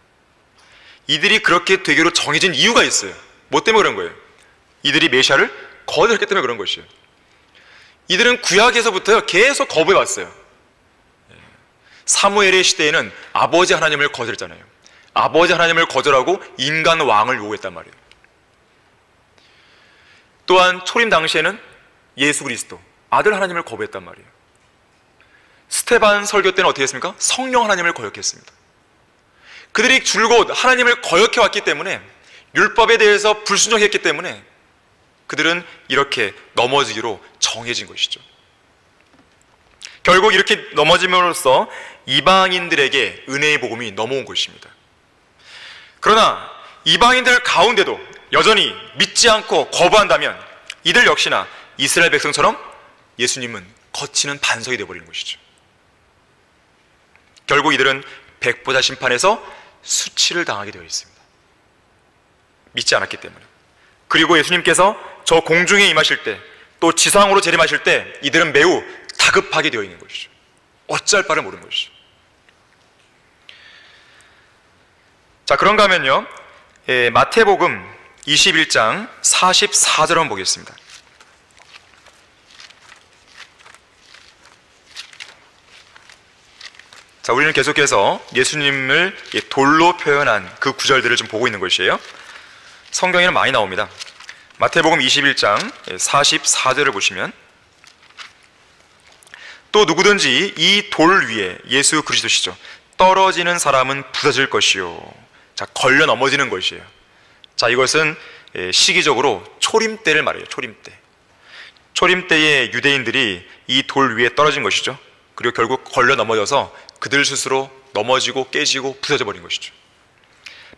이들이 그렇게 되기로 정해진 이유가 있어요. 뭐 때문에 그런 거예요? 이들이 메시아를 거절했기 때문에 그런 것이에요. 이들은 구약에서부터 계속 거부해왔어요. 사무엘의 시대에는 아버지 하나님을 거절했잖아요. 아버지 하나님을 거절하고 인간 왕을 요구했단 말이에요. 또한 초림 당시에는 예수 그리스도 아들 하나님을 거부했단 말이에요. 스테반 설교 때는 어떻게 했습니까? 성령 하나님을 거역했습니다. 그들이 줄곧 하나님을 거역해왔기 때문에, 율법에 대해서 불순종했기 때문에 그들은 이렇게 넘어지기로 정해진 것이죠. 결국 이렇게 넘어짐으로써 이방인들에게 은혜의 복음이 넘어온 것입니다. 그러나 이방인들 가운데도 여전히 믿지 않고 거부한다면 이들 역시나 이스라엘 백성처럼 예수님은 거치는 반석이 되어버리는 것이죠. 결국 이들은 백보자 심판에서 수치를 당하게 되어 있습니다. 믿지 않았기 때문에. 그리고 예수님께서 저 공중에 임하실 때, 또 지상으로 재림하실 때 이들은 매우 다급하게 되어 있는 것이죠. 어찌할 바를 모르는 것이죠. 자, 그런가 하면요, 마태복음 21장 44절 한번 보겠습니다. 자, 우리는 계속해서 예수님을 돌로 표현한 그 구절들을 좀 보고 있는 것이에요. 성경에는 많이 나옵니다. 마태복음 21장 44절을 보시면, 또 누구든지 이 돌 위에, 예수 그리스도시죠, 떨어지는 사람은 부서질 것이요. 자, 걸려 넘어지는 것이에요. 자, 이것은 시기적으로 초림때를 말해요. 초림때. 초림때의 유대인들이 이 돌 위에 떨어진 것이죠. 그리고 결국 걸려 넘어져서 그들 스스로 넘어지고 깨지고 부서져 버린 것이죠.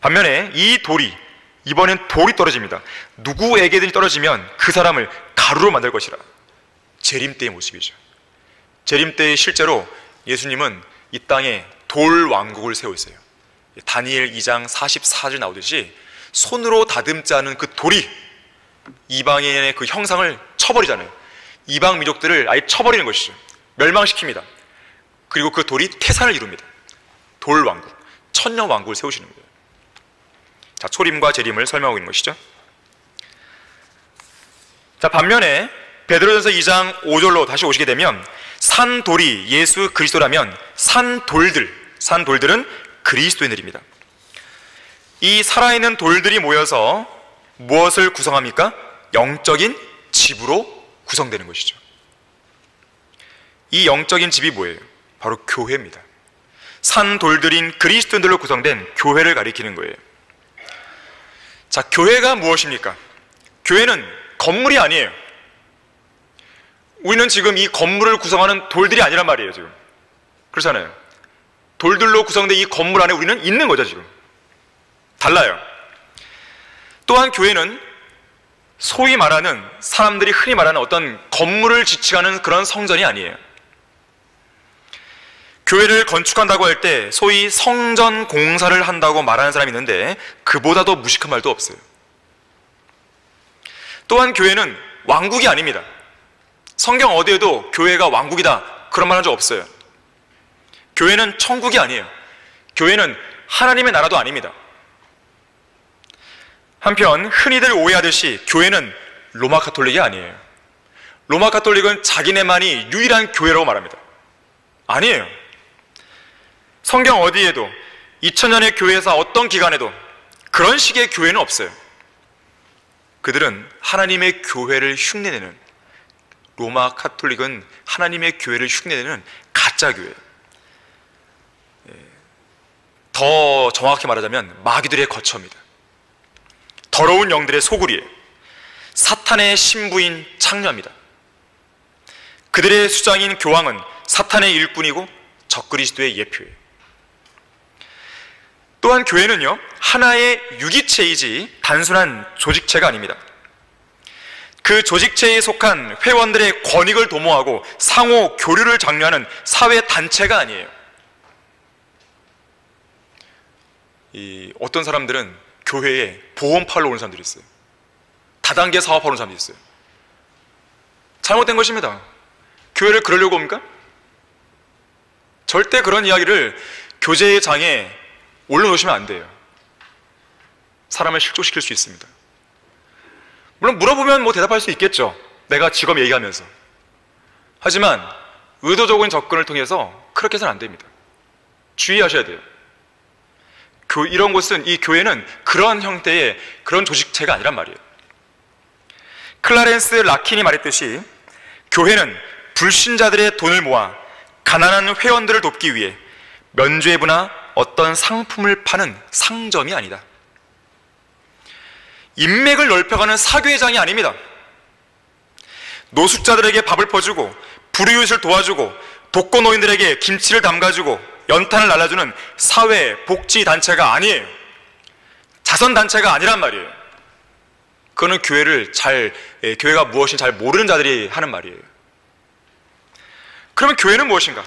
반면에 이 돌이, 이번엔 돌이 떨어집니다. 누구에게든 떨어지면 그 사람을 가루로 만들 것이라. 재림때의 모습이죠. 재림때에 실제로 예수님은 이 땅에 돌 왕국을 세우세요. 다니엘 2장 44절 나오듯이 손으로 다듬지 않은 그 돌이 이방인의 그 형상을 쳐버리잖아요. 이방 민족들을 아예 쳐버리는 것이죠. 멸망시킵니다. 그리고 그 돌이 태산을 이룹니다. 돌 왕국, 천년 왕국을 세우시는 거예요. 자, 초림과 재림을 설명하고 있는 것이죠. 자, 반면에 베드로전서 2장 5절로 다시 오시게 되면, 산돌이 예수 그리스도라면 산돌들은 그리스도인들입니다. 이 살아있는 돌들이 모여서 무엇을 구성합니까? 영적인 집으로 구성되는 것이죠. 이 영적인 집이 뭐예요? 바로 교회입니다. 산돌들인 그리스도인들로 구성된 교회를 가리키는 거예요. 자, 교회가 무엇입니까? 교회는 건물이 아니에요. 우리는 지금 이 건물을 구성하는 돌들이 아니란 말이에요, 지금. 그렇잖아요. 돌들로 구성된 이 건물 안에 우리는 있는 거죠, 지금. 달라요. 또한 교회는 소위 말하는, 사람들이 흔히 말하는 어떤 건물을 지칭하는 그런 성전이 아니에요. 교회를 건축한다고 할 때 소위 성전 공사를 한다고 말하는 사람이 있는데, 그보다도 무식한 말도 없어요. 또한 교회는 왕국이 아닙니다. 성경 어디에도 교회가 왕국이다 그런 말 한 적 없어요. 교회는 천국이 아니에요. 교회는 하나님의 나라도 아닙니다. 한편 흔히들 오해하듯이 교회는 로마 가톨릭이 아니에요. 로마 가톨릭은 자기네만이 유일한 교회라고 말합니다. 아니에요. 성경 어디에도 2000년의 교회에서 어떤 기간에도 그런 식의 교회는 없어요. 그들은 하나님의 교회를 흉내내는, 로마 가톨릭은 하나님의 교회를 흉내내는 가짜 교회예요. 더 정확히 말하자면 마귀들의 거처입니다. 더러운 영들의 소굴이에요. 사탄의 신부인 창녀입니다. 그들의 수장인 교황은 사탄의 일꾼이고 적그리스도의 예표예요. 또한 교회는요, 하나의 유기체이지 단순한 조직체가 아닙니다. 그 조직체에 속한 회원들의 권익을 도모하고 상호 교류를 장려하는 사회단체가 아니에요. 어떤 사람들은 교회에 보험팔러 오는 사람들이 있어요. 다단계 사업하러 오는 사람들이 있어요. 잘못된 것입니다. 교회를 그러려고 옵니까? 절대 그런 이야기를 교제의 장에 올려놓으시면 안 돼요. 사람을 실족시킬 수 있습니다. 물론 물어보면 뭐 대답할 수 있겠죠. 내가 직업 얘기하면서. 하지만 의도적인 접근을 통해서 그렇게 해서는 안 됩니다. 주의하셔야 돼요. 이런 곳은, 이 교회는 그런 형태의 그런 조직체가 아니란 말이에요. 클라렌스 라킨이 말했듯이 교회는 불신자들의 돈을 모아 가난한 회원들을 돕기 위해 면죄부나 어떤 상품을 파는 상점이 아니다. 인맥을 넓혀가는 사교회장이 아닙니다. 노숙자들에게 밥을 퍼주고 불우이웃을 도와주고 독거노인들에게 김치를 담가주고 연탄을 날라주는 사회 복지단체가 아니에요. 자선단체가 아니란 말이에요. 그거는 교회가 무엇인지 잘 모르는 자들이 하는 말이에요. 그러면 교회는 무엇인가?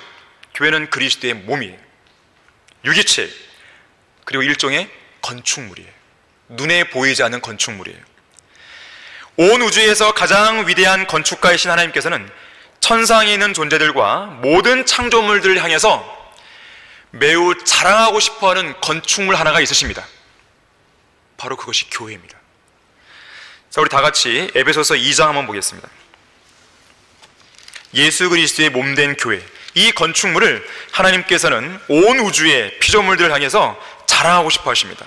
교회는 그리스도의 몸이에요. 유기체, 그리고 일종의 건축물이에요. 눈에 보이지 않는 건축물이에요. 온 우주에서 가장 위대한 건축가이신 하나님께서는 천상에 있는 존재들과 모든 창조물들을 향해서 매우 자랑하고 싶어하는 건축물 하나가 있으십니다. 바로 그것이 교회입니다. 자, 우리 다 같이 에베소서 2장 한번 보겠습니다. 예수 그리스도의 몸된 교회, 이 건축물을 하나님께서는 온 우주의 피조물들을 향해서 자랑하고 싶어 하십니다.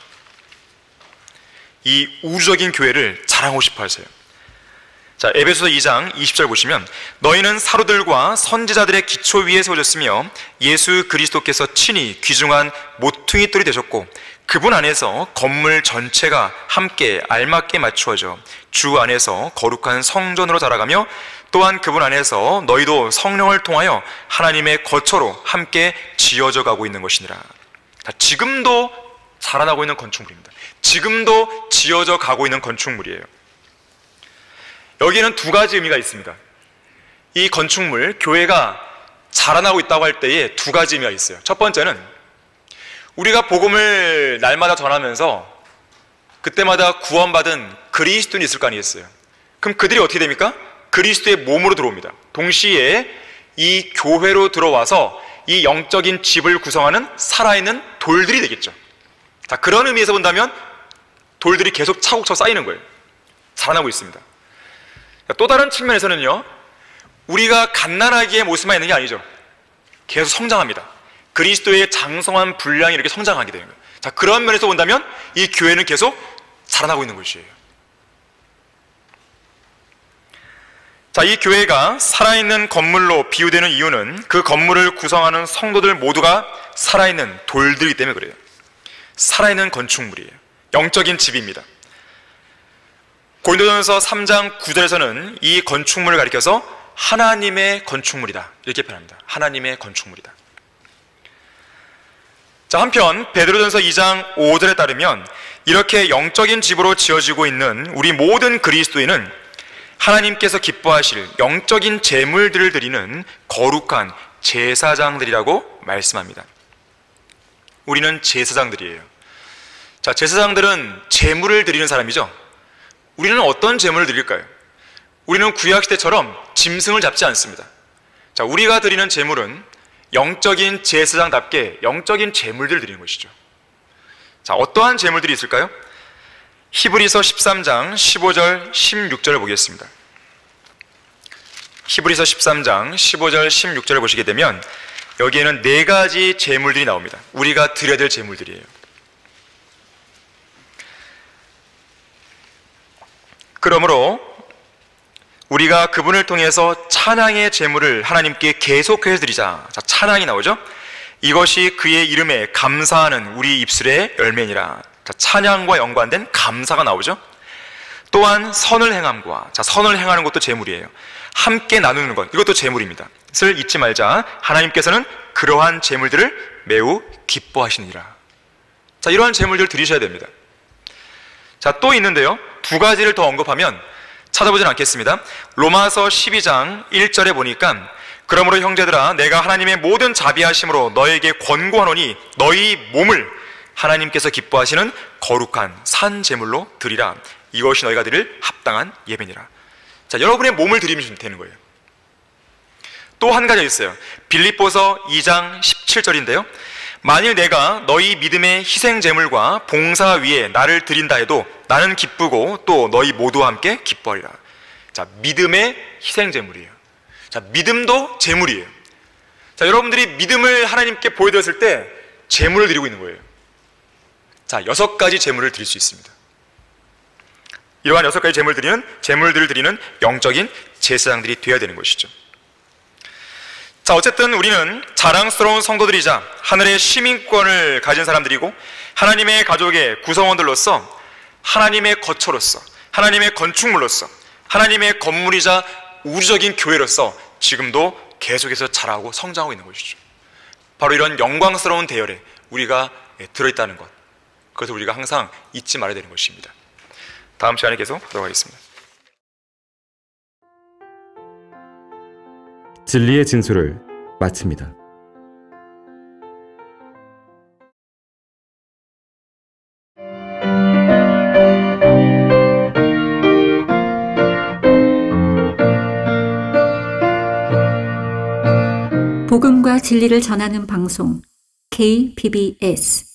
이 우주적인 교회를 자랑하고 싶어 하세요. 자, 에베소서 2장 20절 보시면, 너희는 사도들과 선지자들의 기초 위에 세워졌으며 예수 그리스도께서 친히 귀중한 모퉁이 돌이 되셨고 그분 안에서 건물 전체가 함께 알맞게 맞추어져 주 안에서 거룩한 성전으로 자라가며 또한 그분 안에서 너희도 성령을 통하여 하나님의 거처로 함께 지어져 가고 있는 것이니라. 자, 지금도 자라나고 있는 건축물입니다. 지금도 지어져 가고 있는 건축물이에요. 여기에는 두 가지 의미가 있습니다. 이 건축물, 교회가 자라나고 있다고 할 때에 두 가지 의미가 있어요. 첫 번째는 우리가 복음을 날마다 전하면서 그때마다 구원받은 그리스도인이 있을 거 아니겠어요? 그럼 그들이 어떻게 됩니까? 그리스도의 몸으로 들어옵니다. 동시에 이 교회로 들어와서 이 영적인 집을 구성하는 살아있는 돌들이 되겠죠. 자, 그런 의미에서 본다면 돌들이 계속 차곡차곡 쌓이는 거예요. 자라나고 있습니다. 또 다른 측면에서는요, 우리가 갓난아기의 모습만 있는 게 아니죠. 계속 성장합니다. 그리스도의 장성한 분량이 이렇게 성장하게 되는 거예요. 자, 그런 면에서 본다면 이 교회는 계속 자라나고 있는 것이에요. 자, 이 교회가 살아있는 건물로 비유되는 이유는 그 건물을 구성하는 성도들 모두가 살아있는 돌들이기 때문에 그래요. 살아있는 건축물이에요. 영적인 집입니다. 고린도전서 3장 9절에서는 이 건축물을 가리켜서 하나님의 건축물이다 이렇게 표현합니다. 하나님의 건축물이다. 자, 한편 베드로전서 2장 5절에 따르면 이렇게 영적인 집으로 지어지고 있는 우리 모든 그리스도인은 하나님께서 기뻐하실 영적인 제물들을 드리는 거룩한 제사장들이라고 말씀합니다. 우리는 제사장들이에요. 자, 제사장들은 제물을 드리는 사람이죠. 우리는 어떤 제물을 드릴까요? 우리는 구약시대처럼 짐승을 잡지 않습니다. 자, 우리가 드리는 제물은 영적인 제사장답게 영적인 제물들을 드리는 것이죠. 자, 어떠한 제물들이 있을까요? 히브리서 13장 15절 16절을 보겠습니다. 히브리서 13장 15절 16절을 보시게 되면 여기에는 네 가지 제물들이 나옵니다. 우리가 드려야 될 제물들이에요. 그러므로 우리가 그분을 통해서 찬양의 제물을 하나님께 계속해서 드리자. 자, 찬양이 나오죠? 이것이 그의 이름에 감사하는 우리 입술의 열매니라. 자, 찬양과 연관된 감사가 나오죠? 또한 선을 행함과, 자, 선을 행하는 것도 제물이에요. 함께 나누는 것, 이것도 제물입니다. 을 잊지 말자. 하나님께서는 그러한 제물들을 매우 기뻐하시니라. 자, 이러한 제물들 드리셔야 됩니다. 자, 또 있는데요. 두 가지를 더 언급하면 찾아보진 않겠습니다. 로마서 12장 1절에 보니까 그러므로 형제들아 내가 하나님의 모든 자비하심으로 너에게 권고하노니 너희 몸을 하나님께서 기뻐하시는 거룩한 산 제물로 드리라. 이것이 너희가 드릴 합당한 예배니라. 자, 여러분의 몸을 드리면 되는 거예요. 또 한 가지 있어요. 빌립보서 2장 17절인데요. 만일 내가 너희 믿음의 희생 제물과 봉사 위에 나를 드린다 해도 나는 기쁘고 또 너희 모두와 함께 기뻐하리라. 자, 믿음의 희생 제물이에요. 자, 믿음도 제물이에요. 자, 여러분들이 믿음을 하나님께 보여드렸을 때 제물을 드리고 있는 거예요. 자, 6가지 제물을 드릴 수 있습니다. 이러한 6가지 제물들을 드리는 영적인 제사장들이 되어야 되는 것이죠. 자, 어쨌든 우리는 자랑스러운 성도들이자 하늘의 시민권을 가진 사람들이고 하나님의 가족의 구성원들로서 하나님의 거처로서 하나님의 건축물로서 하나님의 건물이자 우주적인 교회로서 지금도 계속해서 자라고 성장하고 있는 것이죠. 바로 이런 영광스러운 대열에 우리가 들어있다는 것, 그것을 우리가 항상 잊지 말아야 되는 것입니다. 다음 시간에 계속 하도록 하겠습니다.
진리의 진수를 마칩니다.
복음과 진리를 전하는 방송 KBS